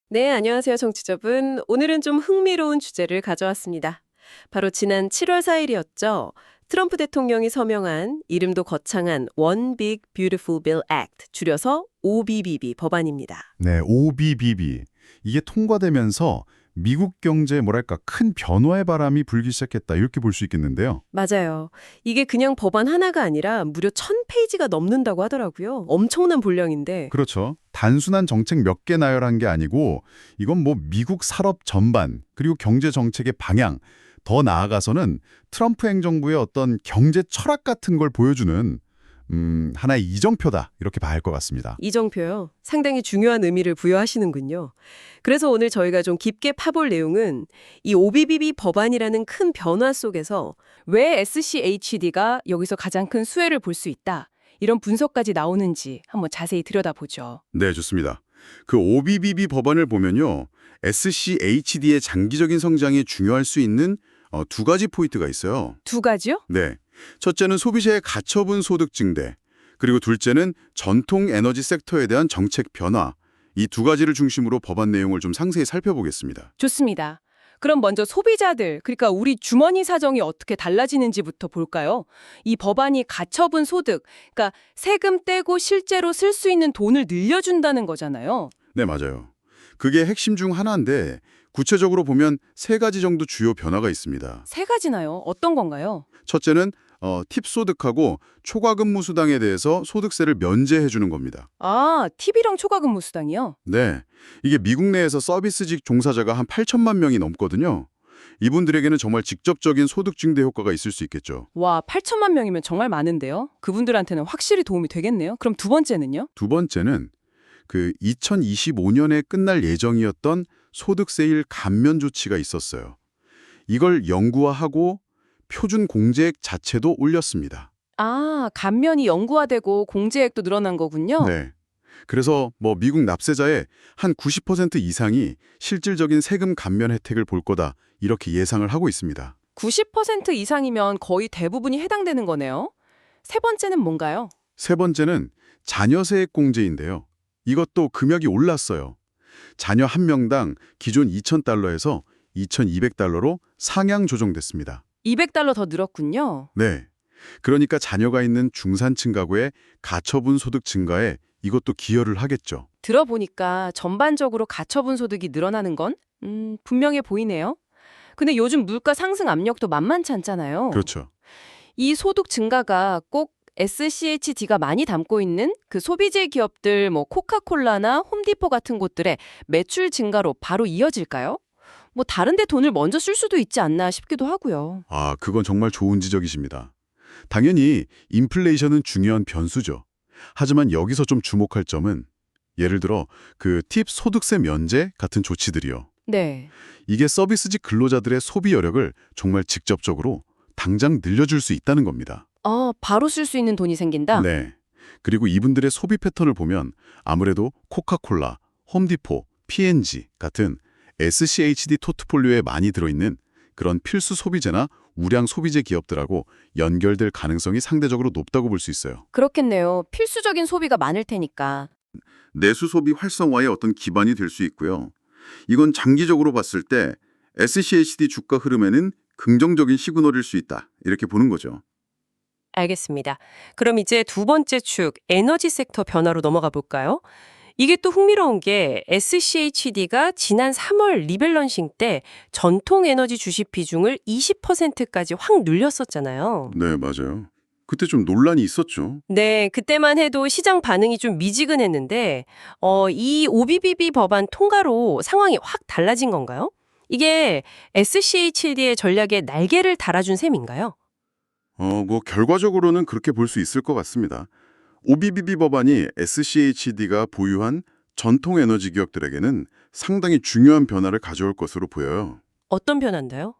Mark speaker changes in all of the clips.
Speaker 1: 네, 안녕하세요, 청취자분. 오늘은 좀 흥미로운 주제를 가져왔습니다. 바로 지난 7월 4일이었죠. 트럼프 대통령이 서명한 이름도 거창한 One Big Beautiful Bill Act, 줄여서 OBBB 법안입니다.
Speaker 2: 네, OBBB. 이게 통과되면서 미국 경제에 뭐랄까 큰 변화의 바람이 불기 시작했다 이렇게 볼 수 있겠는데요.
Speaker 1: 맞아요. 이게 그냥 법안 하나가 아니라 무려 1000페이지가 넘는다고 하더라고요. 엄청난 분량인데.
Speaker 2: 그렇죠. 단순한 정책 몇 개 나열한 게 아니고 이건 뭐 미국 산업 전반 그리고 경제 정책의 방향 더 나아가서는 트럼프 행정부의 어떤 경제 철학 같은 걸 보여주는 하나의 이정표다 이렇게 봐야 할 것 같습니다.
Speaker 1: 이정표요. 상당히 중요한 의미를 부여하시는군요. 그래서 오늘 저희가 좀 깊게 파볼 내용은 이 OBBB 법안이라는 큰 변화 속에서 왜 SCHD가 여기서 가장 큰 수혜를 볼 수 있다. 이런 분석까지 나오는지 한번 자세히 들여다보죠.
Speaker 2: 네, 좋습니다. 그 OBBB 법안을 보면요. SCHD의 장기적인 성장에 중요할 수 있는 두 가지 포인트가 있어요.
Speaker 1: 두 가지요?
Speaker 2: 네. 첫째는 소비자의 가처분 소득 증대, 그리고 둘째는 전통 에너지 섹터에 대한 정책 변화. 이 두 가지를 중심으로 법안 내용을 좀 상세히 살펴보겠습니다.
Speaker 1: 좋습니다. 그럼 먼저 소비자들, 그러니까 우리 주머니 사정이 어떻게 달라지는지부터 볼까요? 이 법안이 가처분 소득, 그러니까 세금 떼고 실제로 쓸 수 있는 돈을 늘려준다는 거잖아요.
Speaker 2: 네, 맞아요. 그게 핵심 중 하나인데 구체적으로 보면 세 가지 정도 주요 변화가 있습니다.
Speaker 1: 세 가지나요? 어떤 건가요?
Speaker 2: 첫째는 팁 소득하고 초과 근무 수당에 대해서 소득세를 면제해 주는 겁니다.
Speaker 1: 아, 팁이랑 초과 근무 수당이요?
Speaker 2: 네, 이게 미국 내에서 서비스직 종사자가 한 8천만 명이 넘거든요. 이분들에게는 정말 직접적인 소득 증대 효과가 있을 수 있겠죠.
Speaker 1: 와, 8천만 명이면 정말 많은데요? 그분들한테는 확실히 도움이 되겠네요. 그럼 두 번째는요?
Speaker 2: 두 번째는 그 2025년에 끝날 예정이었던 소득세일 감면 조치가 있었어요. 이걸 영구화하고 표준 공제액 자체도 올렸습니다.
Speaker 1: 아, 감면이 영구화되고 공제액도 늘어난 거군요.
Speaker 2: 네. 그래서 뭐 미국 납세자의 한 90% 이상이 실질적인 세금 감면 혜택을 볼 거다 이렇게 예상을 하고 있습니다.
Speaker 1: 90% 이상이면 거의 대부분이 해당되는 거네요. 세 번째는 뭔가요?
Speaker 2: 세 번째는 자녀세액 공제인데요. 이것도 금액이 올랐어요. 자녀 한 명당 기존 2,000달러에서 2,200달러로 상향 조정됐습니다.
Speaker 1: 200달러 더 늘었군요.
Speaker 2: 네. 그러니까 자녀가 있는 중산층 가구의 가처분 소득 증가에 이것도 기여를 하겠죠.
Speaker 1: 들어보니까 전반적으로 가처분 소득이 늘어나는 건 분명해 보이네요. 근데 요즘 물가 상승 압력도 만만치 않잖아요.
Speaker 2: 그렇죠.
Speaker 1: 이 소득 증가가 꼭 SCHD가 많이 담고 있는 그 소비재 기업들 뭐 코카콜라나 홈디포 같은 곳들의 매출 증가로 바로 이어질까요? 뭐 다른 데 돈을 먼저 쓸 수도 있지 않나 싶기도 하고요.
Speaker 2: 아, 그건 정말 좋은 지적이십니다. 당연히 인플레이션은 중요한 변수죠. 하지만 여기서 좀 주목할 점은 예를 들어 그 팁 소득세 면제 같은 조치들이요.
Speaker 1: 네.
Speaker 2: 이게 서비스직 근로자들의 소비 여력을 정말 직접적으로 당장 늘려줄 수 있다는 겁니다.
Speaker 1: 바로 쓸 수 있는 돈이 생긴다?
Speaker 2: 네. 그리고 이분들의 소비 패턴을 보면 아무래도 코카콜라, 홈디포, P&G 같은 SCHD 포트폴리오에 많이 들어있는 그런 필수 소비재나 우량 소비재 기업들하고 연결될 가능성이 상대적으로 높다고 볼 수 있어요.
Speaker 1: 그렇겠네요. 필수적인 소비가 많을 테니까.
Speaker 2: 내수 소비 활성화의 어떤 기반이 될 수 있고요. 이건 장기적으로 봤을 때 SCHD 주가 흐름에는 긍정적인 시그널일 수 있다. 이렇게 보는 거죠.
Speaker 1: 알겠습니다. 그럼 이제 두 번째 축, 에너지 섹터 변화로 넘어가 볼까요? 이게 또 흥미로운 게 SCHD가 지난 3월 리밸런싱 때 전통 에너지 주식 비중을 20%까지 확 늘렸었잖아요.
Speaker 2: 네, 맞아요. 그때 좀 논란이 있었죠.
Speaker 1: 네, 그때만 해도 시장 반응이 좀 미지근했는데, 이 OBBB 법안 통과로 상황이 확 달라진 건가요? 이게 SCHD의 전략에 날개를 달아준 셈인가요?
Speaker 2: 뭐 결과적으로는 그렇게 볼 수 있을 것 같습니다. OBBB 법안이 SCHD가 보유한 전통 에너지 기업들에게는 상당히 중요한 변화를 가져올 것으로 보여요.
Speaker 1: 어떤 변화인가요?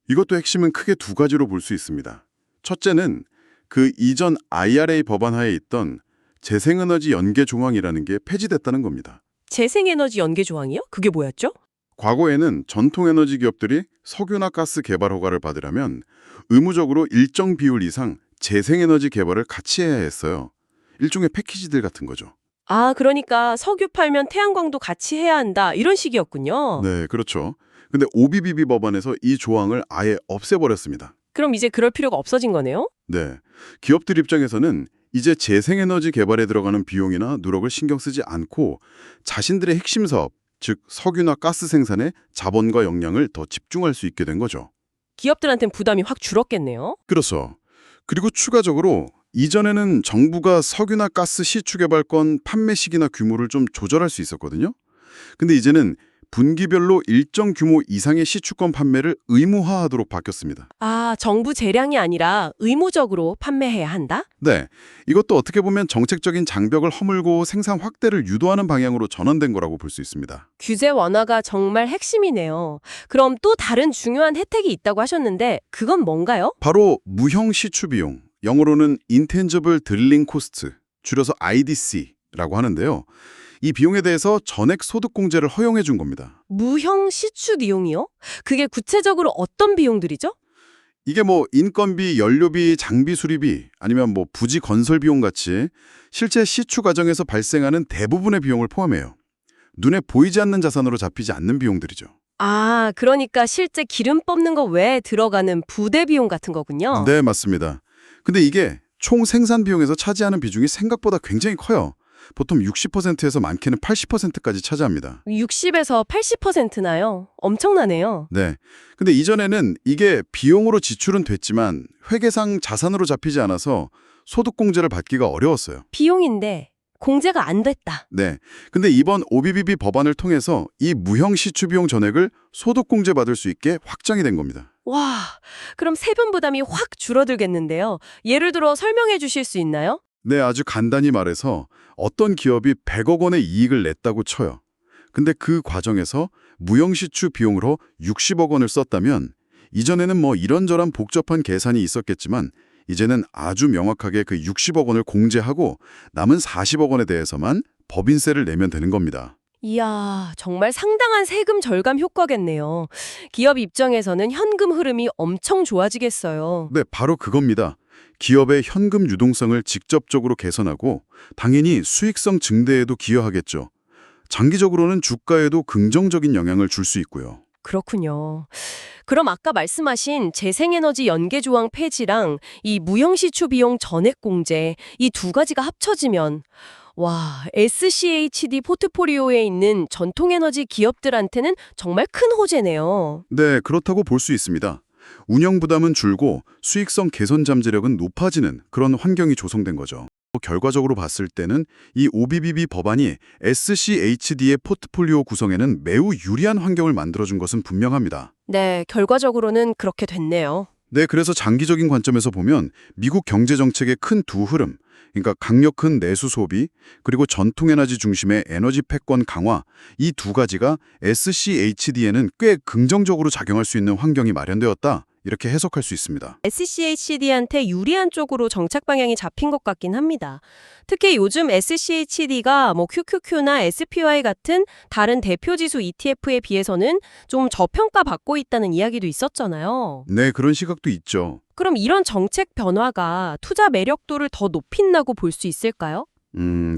Speaker 2: 이것도 핵심은 크게 두 가지로 볼 수 있습니다. 첫째는 그 이전 IRA 법안 하에 있던 재생에너지 연계 조항이라는 게 폐지됐다는 겁니다.
Speaker 1: 재생에너지 연계 조항이요? 그게 뭐였죠?
Speaker 2: 과거에는 전통 에너지 기업들이 석유나 가스 개발 허가를 받으려면 의무적으로 일정 비율 이상 재생에너지 개발을 같이 해야 했어요. 일종의 패키지들 같은 거죠.
Speaker 1: 아, 그러니까 석유 팔면 태양광도 같이 해야 한다. 이런 식이었군요.
Speaker 2: 네, 그렇죠. 근데 OBBB 법안에서 이 조항을 아예 없애버렸습니다.
Speaker 1: 그럼 이제 그럴 필요가 없어진 거네요?
Speaker 2: 네, 기업들 입장에서는 이제 재생에너지 개발에 들어가는 비용이나 노력을 신경 쓰지 않고 자신들의 핵심 사업, 즉 석유나 가스 생산에 자본과 역량을 더 집중할 수 있게 된 거죠.
Speaker 1: 기업들한텐 부담이 확 줄었겠네요.
Speaker 2: 그렇죠. 그리고 추가적으로 이전에는 정부가 석유나 가스 시추 개발권 판매 시기나 규모를 좀 조절할 수 있었거든요. 근데 이제는 분기별로 일정 규모 이상의 시추권 판매를 의무화하도록 바뀌었습니다.
Speaker 1: 아, 정부 재량이 아니라 의무적으로 판매해야 한다?
Speaker 2: 네, 이것도 어떻게 보면 정책적인 장벽을 허물고 생산 확대를 유도하는 방향으로 전환된 거라고 볼 수 있습니다.
Speaker 1: 규제 완화가 정말 핵심이네요. 그럼 또 다른 중요한 혜택이 있다고 하셨는데 그건 뭔가요?
Speaker 2: 바로 무형 시추 비용, 영어로는 Intangible Drilling Cost, 줄여서 IDC라고 하는데요. 이 비용에 대해서 전액 소득 공제를 허용해 준 겁니다.
Speaker 1: 무형 시추 비용이요? 그게 구체적으로 어떤 비용들이죠?
Speaker 2: 이게 뭐 인건비, 연료비, 장비 수리비 아니면 뭐 부지 건설 비용 같이 실제 시추 과정에서 발생하는 대부분의 비용을 포함해요. 눈에 보이지 않는 자산으로 잡히지 않는 비용들이죠.
Speaker 1: 아, 그러니까 실제 기름 뽑는 거 외에 들어가는 부대 비용 같은 거군요.
Speaker 2: 네, 맞습니다. 근데 이게 총 생산 비용에서 차지하는 비중이 생각보다 굉장히 커요. 보통 60%에서 많게는 80%까지 차지합니다.
Speaker 1: 60에서 80%나요? 엄청나네요.
Speaker 2: 네. 근데 이전에는 이게 비용으로 지출은 됐지만 회계상 자산으로 잡히지 않아서 소득공제를 받기가 어려웠어요.
Speaker 1: 비용인데 공제가 안 됐다.
Speaker 2: 네. 근데 이번 OBBB 법안을 통해서 이 무형 시추 비용 전액을 소득공제 받을 수 있게 확장이 된 겁니다.
Speaker 1: 와, 그럼 세금 부담이 확 줄어들겠는데요. 예를 들어 설명해 주실 수 있나요?
Speaker 2: 네, 아주 간단히 말해서 어떤 기업이 100억 원의 이익을 냈다고 쳐요. 근데 그 과정에서 무형시추 비용으로 60억 원을 썼다면 이전에는 뭐 이런저런 복잡한 계산이 있었겠지만 이제는 아주 명확하게 그 60억 원을 공제하고 남은 40억 원에 대해서만 법인세를 내면 되는 겁니다.
Speaker 1: 이야, 정말 상당한 세금 절감 효과겠네요. 기업 입장에서는 현금 흐름이 엄청 좋아지겠어요.
Speaker 2: 네, 바로 그겁니다. 기업의 현금 유동성을 직접적으로 개선하고 당연히 수익성 증대에도 기여하겠죠. 장기적으로는 주가에도 긍정적인 영향을 줄 수 있고요.
Speaker 1: 그렇군요. 그럼 아까 말씀하신 재생에너지 연계조항 폐지랑 이 무형시추 비용 전액 공제, 이 두 가지가 합쳐지면 와, SCHD 포트폴리오에 있는 전통에너지 기업들한테는 정말 큰 호재네요.
Speaker 2: 네, 그렇다고 볼 수 있습니다. 운영 부담은 줄고 수익성 개선 잠재력은 높아지는 그런 환경이 조성된 거죠. 결과적으로 봤을 때는 이 OBBB 법안이 SCHD의 포트폴리오 구성에는 매우 유리한 환경을 만들어준 것은 분명합니다.
Speaker 1: 네, 결과적으로는 그렇게 됐네요.
Speaker 2: 네, 그래서 장기적인 관점에서 보면 미국 경제 정책의 큰 두 흐름, 그러니까 강력한 내수 소비, 그리고 전통에너지 중심의 에너지 패권 강화, 이 두 가지가 SCHD에는 꽤 긍정적으로 작용할 수 있는 환경이 마련되었다, 이렇게 해석할 수 있습니다.
Speaker 1: SCHD한테 유리한 쪽으로 정책 방향이 잡힌 것 같긴 합니다. 특히 요즘 SCHD가 뭐 QQQ나 SPY 같은 다른 대표 지수 ETF에 비해서는 좀 저평가받고 있다는 이야기도 있었잖아요.
Speaker 2: 네, 그런 시각도 있죠.
Speaker 1: 그럼 이런 정책 변화가 투자 매력도를 더 높인다고 볼 수 있을까요?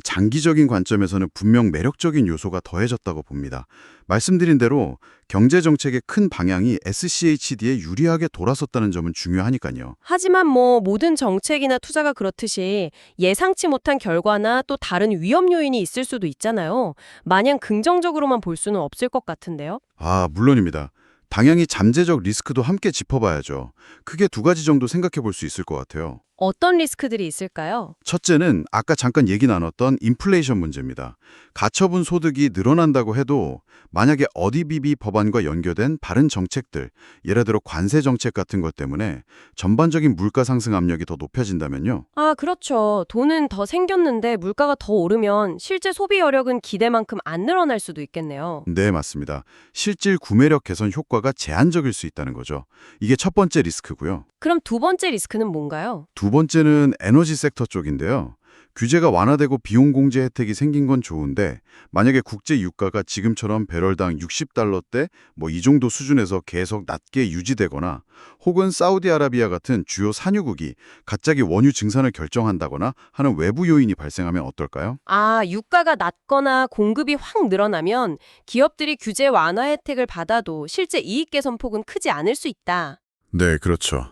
Speaker 2: 장기적인 관점에서는 분명 매력적인 요소가 더해졌다고 봅니다. 말씀드린 대로 경제정책의 큰 방향이 SCHD에 유리하게 돌아섰다는 점은 중요하니까요.
Speaker 1: 하지만 뭐 모든 정책이나 투자가 그렇듯이 예상치 못한 결과나 또 다른 위험 요인이 있을 수도 있잖아요. 마냥 긍정적으로만 볼 수는 없을 것 같은데요.
Speaker 2: 아, 물론입니다. 당연히 잠재적 리스크도 함께 짚어봐야죠. 크게 두 가지 정도 생각해 볼 수 있을 것 같아요.
Speaker 1: 어떤 리스크들이 있을까요?
Speaker 2: 첫째는 아까 잠깐 얘기 나눴던 인플레이션 문제입니다. 가처분 소득이 늘어난다고 해도 만약에 OBBB 법안과 연결된 다른 정책들, 예를 들어 관세 정책 같은 것 때문에 전반적인 물가 상승 압력이 더 높아진다면요.
Speaker 1: 아, 그렇죠. 돈은 더 생겼는데 물가가 더 오르면 실제 소비 여력은 기대만큼 안 늘어날 수도 있겠네요.
Speaker 2: 네, 맞습니다. 실질 구매력 개선 효과가 제한적일 수 있다는 거죠. 이게 첫 번째 리스크고요.
Speaker 1: 그럼 두 번째 리스크는 뭔가요?
Speaker 2: 두 번째는 에너지 섹터 쪽인데요. 규제가 완화되고 비용 공제 혜택이 생긴 건 좋은데 만약에 국제 유가가 지금처럼 배럴당 60달러대 이 정도 수준에서 계속 낮게 유지되거나 혹은 사우디아라비아 같은 주요 산유국이 갑자기 원유 증산을 결정한다거나 하는 외부 요인이 발생하면 어떨까요?
Speaker 1: 아, 유가가 낮거나 공급이 확 늘어나면 기업들이 규제 완화 혜택을 받아도 실제 이익 개선 폭은 크지 않을 수 있다.
Speaker 2: 네, 그렇죠.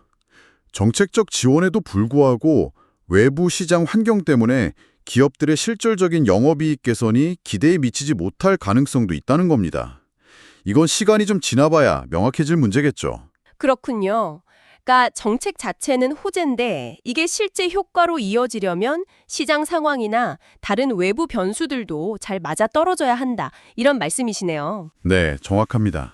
Speaker 2: 정책적 지원에도 불구하고 외부 시장 환경 때문에 기업들의 실질적인 영업이익 개선이 기대에 미치지 못할 가능성도 있다는 겁니다. 이건 시간이 좀 지나봐야 명확해질 문제겠죠.
Speaker 1: 그렇군요. 그러니까 정책 자체는 호재인데 이게 실제 효과로 이어지려면 시장 상황이나 다른 외부 변수들도 잘 맞아떨어져야 한다. 이런 말씀이시네요.
Speaker 2: 네, 정확합니다.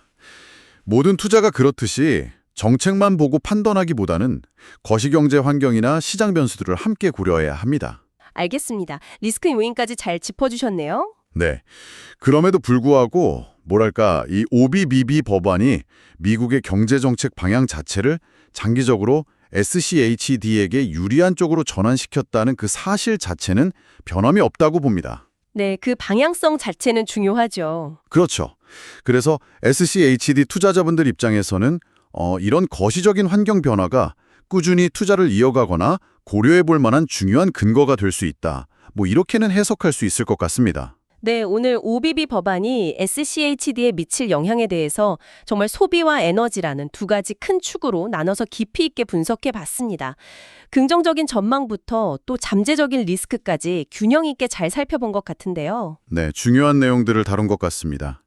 Speaker 2: 모든 투자가 그렇듯이 정책만 보고 판단하기보다는 거시경제 환경이나 시장 변수들을 함께 고려해야 합니다.
Speaker 1: 알겠습니다. 리스크 요인까지 잘 짚어주셨네요.
Speaker 2: 네. 그럼에도 불구하고 이 OBBB 법안이 미국의 경제정책 방향 자체를 장기적으로 SCHD에게 유리한 쪽으로 전환시켰다는 그 사실 자체는 변함이 없다고 봅니다.
Speaker 1: 네, 그 방향성 자체는 중요하죠.
Speaker 2: 그렇죠. 그래서 SCHD 투자자분들 입장에서는 이런 거시적인 환경 변화가 꾸준히 투자를 이어가거나 고려해 볼 만한 중요한 근거가 될 수 있다. 이렇게는 해석할 수 있을 것 같습니다.
Speaker 1: 네, 오늘 OBB 법안이 SCHD에 미칠 영향에 대해서 정말 소비와 에너지라는 두 가지 큰 축으로 나눠서 깊이 있게 분석해 봤습니다. 긍정적인 전망부터 또 잠재적인 리스크까지 균형 있게 잘 살펴본 것 같은데요.
Speaker 2: 네, 중요한 내용들을 다룬 것 같습니다.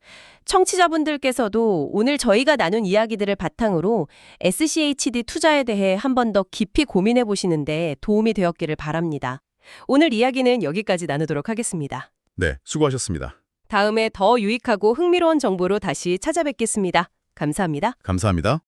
Speaker 1: 청취자분들께서도 오늘 저희가 나눈 이야기들을 바탕으로 SCHD 투자에 대해 한 번 더 깊이 고민해 보시는데 도움이 되었기를 바랍니다. 오늘 이야기는 여기까지 나누도록 하겠습니다.
Speaker 2: 네, 수고하셨습니다.
Speaker 1: 다음에 더 유익하고 흥미로운 정보로 다시 찾아뵙겠습니다. 감사합니다.
Speaker 2: 감사합니다.